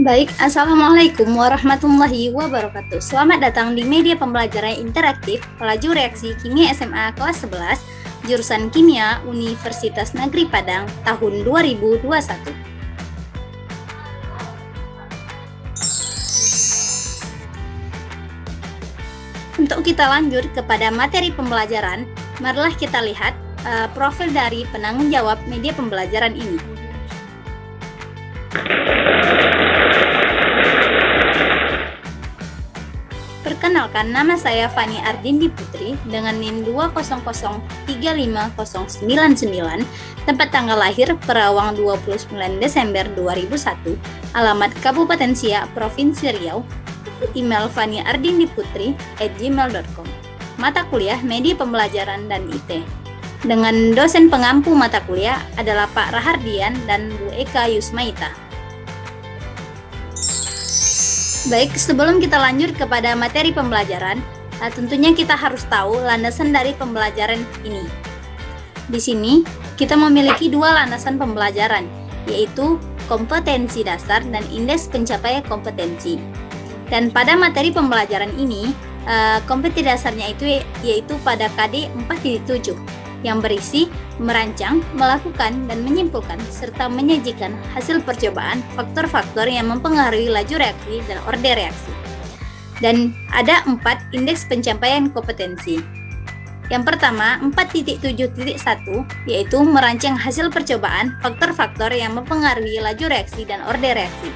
Baik, Assalamualaikum warahmatullahi wabarakatuh. Selamat datang di media pembelajaran interaktif Pelaju Reaksi Kimia SMA kelas 11, jurusan Kimia Universitas Negeri Padang tahun 2021. Untuk kita lanjut kepada materi pembelajaran, marilah kita lihat profil dari penanggung jawab media pembelajaran ini. Perkenalkan, nama saya Fani Ardindi Putri dengan NIM 200350999, tempat tanggal lahir Perawang 29 Desember 2001, alamat Kabupaten Siak, Provinsi Riau, email faniardindiputri@gmail.com. Mata kuliah Media Pembelajaran dan IT. Dengan dosen pengampu mata kuliah adalah Pak Rahardian dan Bu Eka Yusmaita. Baik, sebelum kita lanjut kepada materi pembelajaran, tentunya kita harus tahu landasan dari pembelajaran ini. Di sini, kita memiliki dua landasan pembelajaran, yaitu kompetensi dasar dan indeks pencapaian kompetensi. Dan pada materi pembelajaran ini, kompetensi dasarnya itu yaitu pada KD 4.7, yang berisi merancang, melakukan, dan menyimpulkan, serta menyajikan hasil percobaan faktor-faktor yang mempengaruhi laju reaksi dan orde reaksi. Dan ada 4 indeks pencapaian kompetensi. Yang pertama, 4.7.1, yaitu merancang hasil percobaan faktor-faktor yang mempengaruhi laju reaksi dan orde reaksi.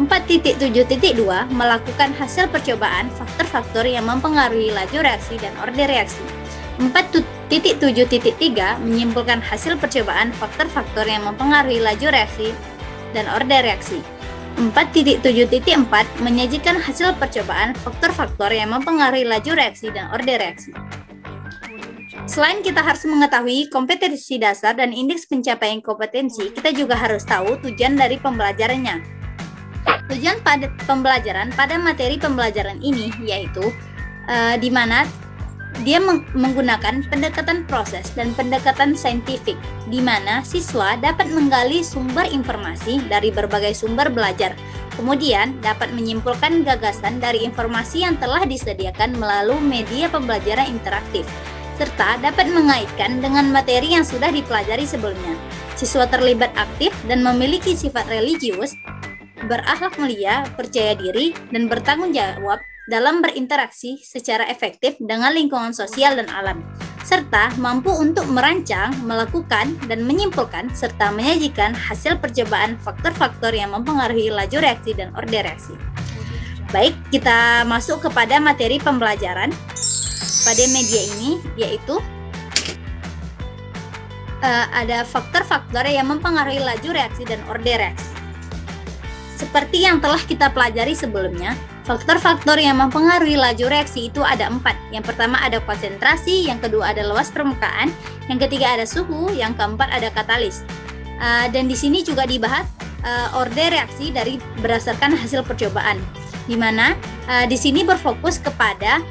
4.7.2, melakukan hasil percobaan faktor-faktor yang mempengaruhi laju reaksi dan orde reaksi. 4.7.3, menyimpulkan hasil percobaan faktor-faktor yang mempengaruhi laju reaksi dan orde reaksi. 4.7.4, menyajikan hasil percobaan faktor-faktor yang mempengaruhi laju reaksi dan orde reaksi. Selain kita harus mengetahui kompetensi dasar dan indeks pencapaian kompetensi, kita juga harus tahu tujuan dari pembelajarannya. Tujuan pada pembelajaran pada materi pembelajaran ini yaitu di mana dia menggunakan pendekatan proses dan pendekatan saintifik, di mana siswa dapat menggali sumber informasi dari berbagai sumber belajar, kemudian dapat menyimpulkan gagasan dari informasi yang telah disediakan melalui media pembelajaran interaktif, serta dapat mengaitkan dengan materi yang sudah dipelajari sebelumnya. Siswa terlibat aktif dan memiliki sifat religius, berakhlak mulia, percaya diri, dan bertanggung jawab dalam berinteraksi secara efektif dengan lingkungan sosial dan alam, serta mampu untuk merancang, melakukan, dan menyimpulkan, serta menyajikan hasil percobaan faktor-faktor yang mempengaruhi laju reaksi dan orde reaksi. Baik, kita masuk kepada materi pembelajaran pada media ini, yaitu ada faktor-faktor yang mempengaruhi laju reaksi dan orde reaksi. Seperti yang telah kita pelajari sebelumnya, faktor-faktor yang mempengaruhi laju reaksi itu ada 4. Yang pertama ada konsentrasi, yang kedua ada luas permukaan, yang ketiga ada suhu, yang keempat ada katalis. Dan di sini juga dibahas orde reaksi dari berdasarkan hasil percobaan, di mana di sini berfokus kepada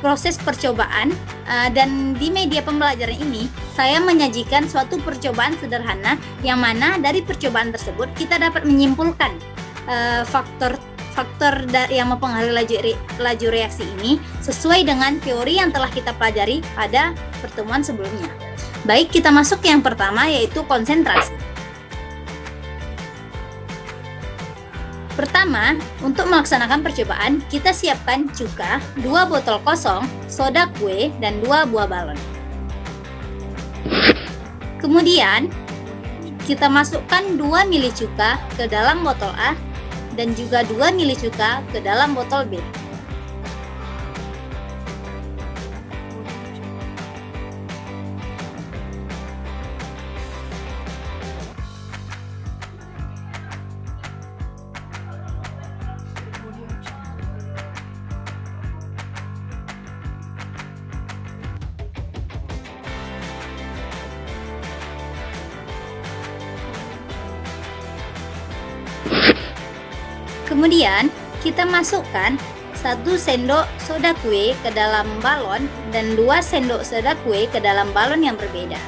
proses percobaan, dan di media pembelajaran ini saya menyajikan suatu percobaan sederhana yang mana dari percobaan tersebut kita dapat menyimpulkan faktor yang mempengaruhi laju reaksi ini sesuai dengan teori yang telah kita pelajari pada pertemuan sebelumnya. Baik, kita masuk yang pertama, yaitu konsentrasi. Pertama, untuk melaksanakan percobaan, kita siapkan cuka, 2 botol kosong, soda kue, dan 2 buah balon. Kemudian, kita masukkan 2 mili cuka ke dalam botol A dan juga 2 mili cuka ke dalam botol B. Kemudian kita masukkan 1 sendok soda kue ke dalam balon dan 2 sendok soda kue ke dalam balon yang berbeda.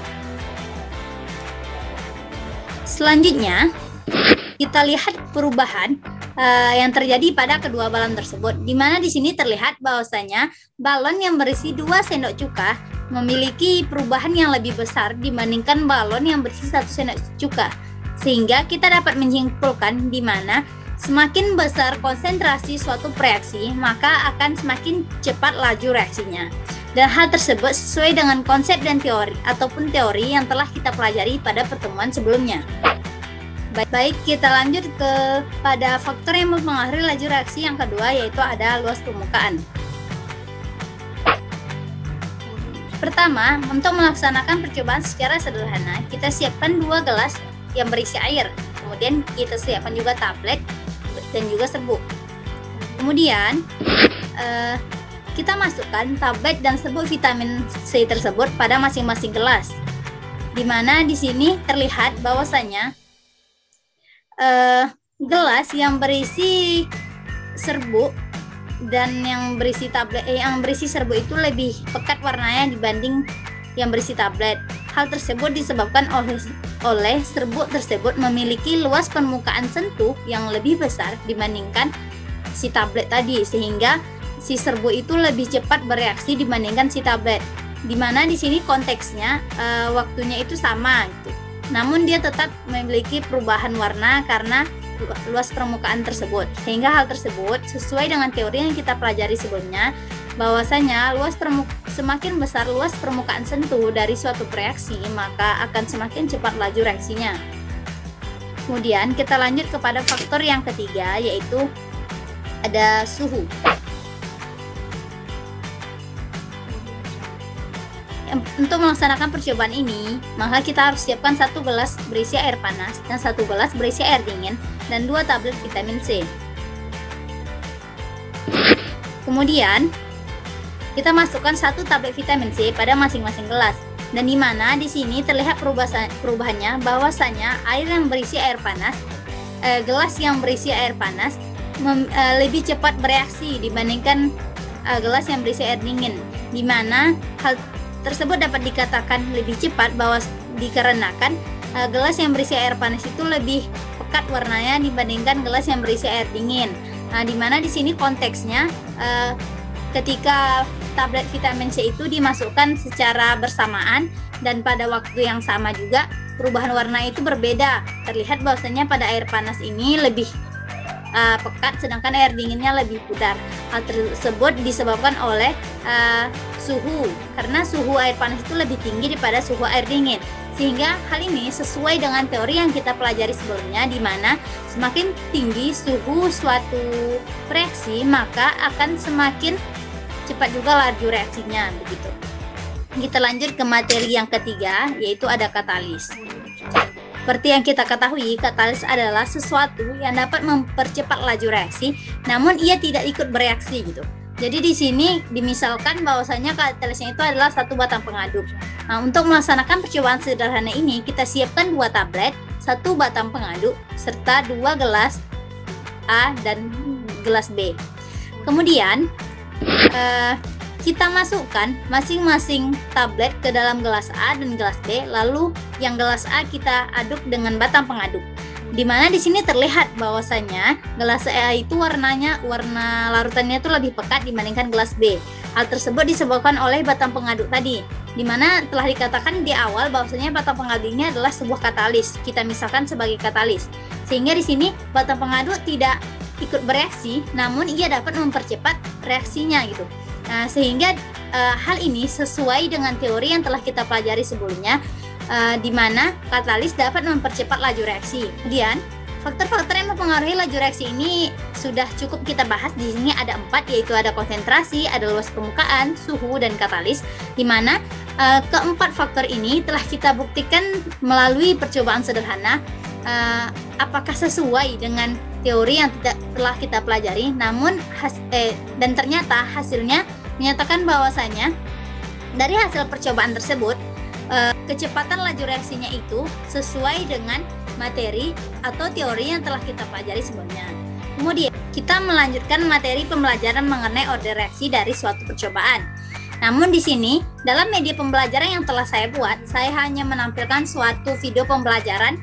Selanjutnya, Kita lihat perubahan yang terjadi pada kedua balon tersebut, di mana di sini terlihat bahwasanya balon yang berisi 2 sendok cuka memiliki perubahan yang lebih besar dibandingkan balon yang berisi 1 sendok cuka, sehingga kita dapat menyimpulkan di mana semakin besar konsentrasi suatu reaksi, maka akan semakin cepat laju reaksinya. Dan hal tersebut sesuai dengan konsep dan teori ataupun teori yang telah kita pelajari pada pertemuan sebelumnya. Baik, kita lanjut pada faktor yang mempengaruhi laju reaksi yang kedua, yaitu ada luas permukaan. Pertama, untuk melaksanakan percobaan secara sederhana, kita siapkan 2 gelas yang berisi air. Kemudian kita siapkan juga tablet dan juga serbuk. Kemudian kita masukkan tablet dan serbuk vitamin C tersebut pada masing-masing gelas. Di mana di sini terlihat bahwasanya gelas yang berisi serbuk dan yang berisi tablet yang berisi serbuk itu lebih pekat warnanya dibanding yang berisi tablet. Hal tersebut disebabkan oleh serbuk tersebut memiliki luas permukaan sentuh yang lebih besar dibandingkan si tablet tadi, sehingga si serbuk itu lebih cepat bereaksi dibandingkan si tablet. Dimana di sini konteksnya waktunya itu sama gitu. Namun dia tetap memiliki perubahan warna karena luas permukaan tersebut, sehingga hal tersebut sesuai dengan teori yang kita pelajari sebelumnya, bahwasanya semakin besar luas permukaan sentuh dari suatu reaksi, maka akan semakin cepat laju reaksinya. Kemudian kita lanjut kepada faktor yang ketiga, yaitu ada suhu. Untuk melaksanakan percobaan ini, maka kita harus siapkan 1 gelas berisi air panas dan 1 gelas berisi air dingin dan 2 tablet vitamin C. Kemudian kita masukkan 1 tablet vitamin C pada masing-masing gelas, dan di mana di sini terlihat perubahannya bahwasanya air yang berisi air panas, gelas yang berisi air panas lebih cepat bereaksi dibandingkan gelas yang berisi air dingin, di mana hal tersebut dapat dikatakan lebih cepat dikarenakan gelas yang berisi air panas itu lebih pekat warnanya dibandingkan gelas yang berisi air dingin. Nah, di mana di sini konteksnya ketika tablet vitamin C itu dimasukkan secara bersamaan dan pada waktu yang sama juga, perubahan warna itu berbeda. Terlihat bahwasanya pada air panas ini lebih pekat, sedangkan air dinginnya lebih pudar. Hal tersebut disebabkan oleh suhu, karena suhu air panas itu lebih tinggi daripada suhu air dingin, sehingga hal ini sesuai dengan teori yang kita pelajari sebelumnya, di mana semakin tinggi suhu suatu reaksi maka akan semakin cepat juga laju reaksinya, begitu. Kita lanjut ke materi yang ketiga, yaitu ada katalis. Seperti yang kita ketahui, katalis adalah sesuatu yang dapat mempercepat laju reaksi, namun ia tidak ikut bereaksi gitu. Jadi di sini dimisalkan bahwasanya katalisnya itu adalah 1 batang pengaduk. Nah, untuk melaksanakan percobaan sederhana ini, kita siapkan 2 tablet, 1 batang pengaduk, serta 2 gelas A dan gelas B. Kemudian kita masukkan masing-masing tablet ke dalam gelas A dan gelas B, lalu yang gelas A kita aduk dengan batang pengaduk. Di mana di sini terlihat bahwasanya gelas A itu warna larutannya itu lebih pekat dibandingkan gelas B. Hal tersebut disebabkan oleh batang pengaduk tadi, di mana telah dikatakan di awal bahwasanya batang pengaduk ini adalah sebuah katalis. Kita misalkan sebagai katalis, sehingga di sini batang pengaduk tidak ikut bereaksi, namun ia dapat mempercepat reaksinya gitu. Nah, sehingga hal ini sesuai dengan teori yang telah kita pelajari sebelumnya, di mana katalis dapat mempercepat laju reaksi. Kemudian faktor-faktor yang mempengaruhi laju reaksi ini sudah cukup kita bahas. Di sini ada 4, yaitu ada konsentrasi, ada luas permukaan, suhu, dan katalis. Di mana keempat faktor ini telah kita buktikan melalui percobaan sederhana. Apakah sesuai dengan teori yang telah kita pelajari? Namun dan ternyata hasilnya menyatakan bahwasanya dari hasil percobaan tersebut, kecepatan laju reaksinya itu sesuai dengan materi atau teori yang telah kita pelajari sebelumnya. Kemudian kita melanjutkan materi pembelajaran mengenai order reaksi dari suatu percobaan. Namun di sini dalam media pembelajaran yang telah saya buat, saya hanya menampilkan suatu video pembelajaran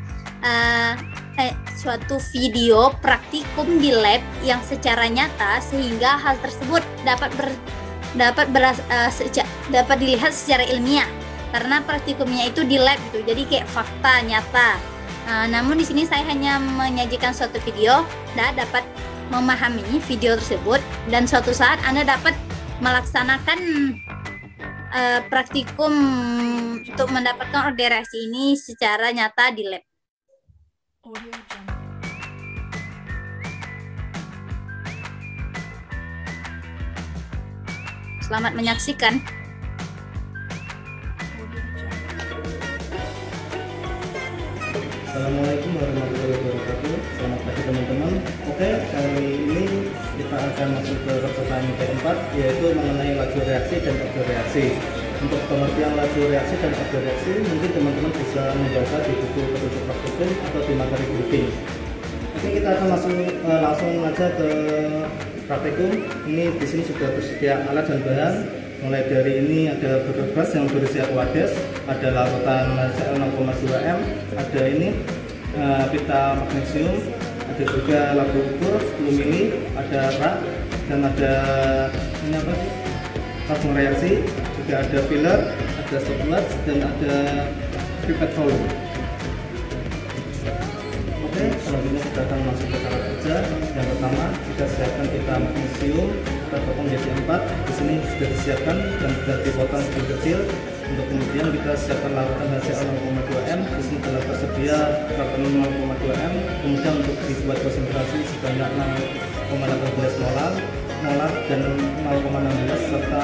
suatu video praktikum di lab yang secara nyata, sehingga hal tersebut dapat dilihat secara ilmiah karena praktikumnya itu di lab gitu, jadi kayak fakta nyata. Namun di sini saya hanya menyajikan suatu video dan dapat memahami video tersebut, dan suatu saat Anda dapat melaksanakan praktikum untuk mendapatkan order reaksi ini secara nyata di lab. Selamat menyaksikan. Assalamualaikum warahmatullahi wabarakatuh. Selamat pagi teman-teman. Oke, kali ini kita akan masuk ke percobaan T4, yaitu mengenai laju reaksi dan order reaksi. Untuk pengertian laju reaksi dan order reaksi mungkin teman-teman bisa membaca di buku petunjuk praktikum atau di materi briefing. Oke, kita akan langsung aja ke praktikum. Ini di sini sudah tersedia alat dan bahan. Mulai dari ini ada berbas yang berisi aquades, ada larutan Cl 0,2 M, ada ini pita magnesium, ada juga labu ukur 10 mili, ada rak, dan ada ini apa sih? Tabung reaksi, juga ada filler, ada stopwatch, dan ada pipet volume. Oke, selanjutnya kita akan masuk ke cara kerja. Yang pertama, kita siapkan pita magnesium, kita potong jadi 4. Di sini sudah disiapkan dan sudah dipotong kecil. Untuk kemudian kita siapkan larutan HCl 0,2 M. Di sini telah tersedia larutan 0,2 M. Kemudian untuk dibuat konsentrasi sebanyak 0,18 molar dan 0,16 serta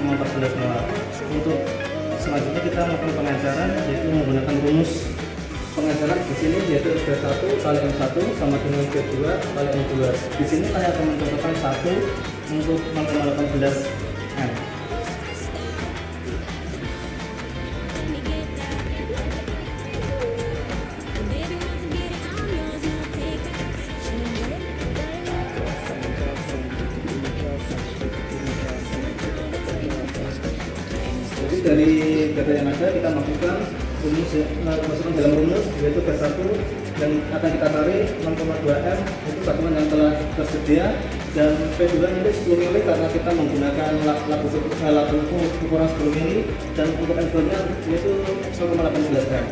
0,14 molar. Untuk selanjutnya kita melakukan pengecaran, yaitu menggunakan rumus pengecaran di sini, yaitu S1 kali M1 sama dengan V2 kali M2. Di sini saya akan mencontohkan 1 untuk 0,18 M. Jadi dari data yang ada kita masukkan rumus, masukkan dalam rumus, yaitu V1 yang akan kita tarik 0,2 M itu satuan yang telah tersedia, dan V2 ini 10 mili karena kita menggunakan labu ukuran 10 mili, dan untuk M2 nya yaitu 0,18 M.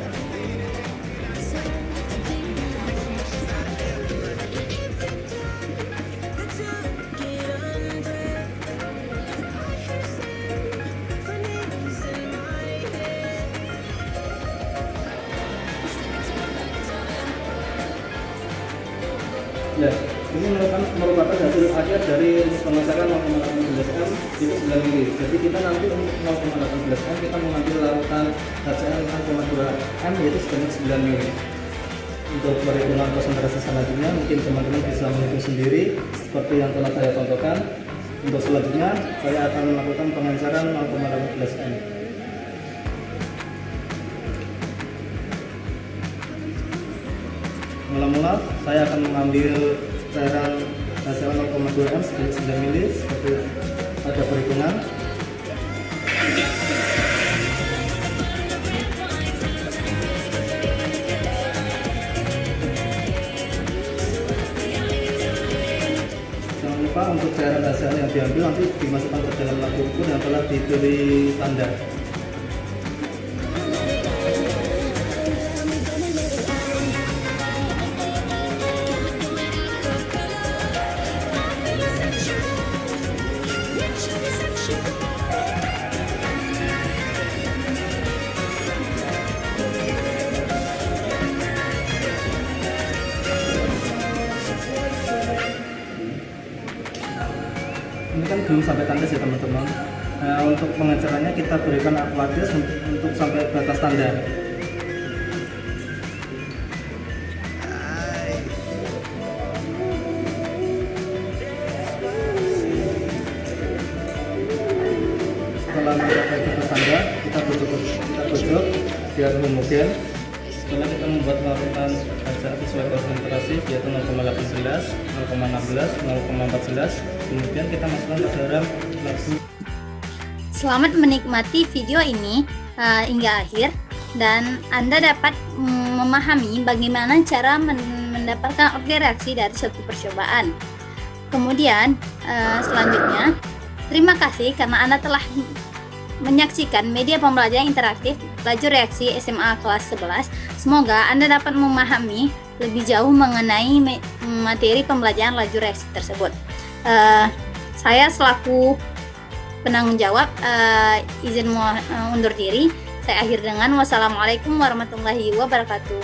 Ya, ini merupakan hasil akhir dari rumus pengecaran 0,18 M itu 9 mili. Jadi kita nanti untuk 0,18 M kita mengambil larutan HCl 0,2 M yaitu sebanyak 9 mili. Untuk perhitungan konsentrasi selanjutnya mungkin teman-teman bisa menghitung sendiri seperti yang telah saya contohkan. Untuk selanjutnya saya akan melakukan pengecaran 0,18 M. Mula-mula saya akan mengambil cairan HCl 0,2 M sebanyak 9 mili seperti ada perhitungan. Jangan lupa untuk cairan HCl yang diambil nanti dimasukkan ke dalam labu ukur yang telah diberi tanda. Ini kan belum sampai tandas ya teman-teman. Nah, untuk pengecarannya kita berikan aquades untuk sampai batas tanda. Setelah mencapai batas tanda, kita bojok biar homogen. Setelah kita membuat larutan sesuai konsentrasi yaitu 0,18, 0,16, 0,14, kemudian kita masukkan ke dalam labu. Selamat menikmati video ini hingga akhir, dan Anda dapat memahami bagaimana cara mendapatkan order reaksi dari suatu percobaan. Kemudian selanjutnya, terima kasih karena Anda telah menyaksikan media pembelajaran interaktif laju reaksi SMA kelas 11. Semoga Anda dapat memahami lebih jauh mengenai materi pembelajaran laju reaksi tersebut. Saya selaku penanggung jawab izin undur diri. Saya akhir dengan wassalamualaikum warahmatullahi wabarakatuh.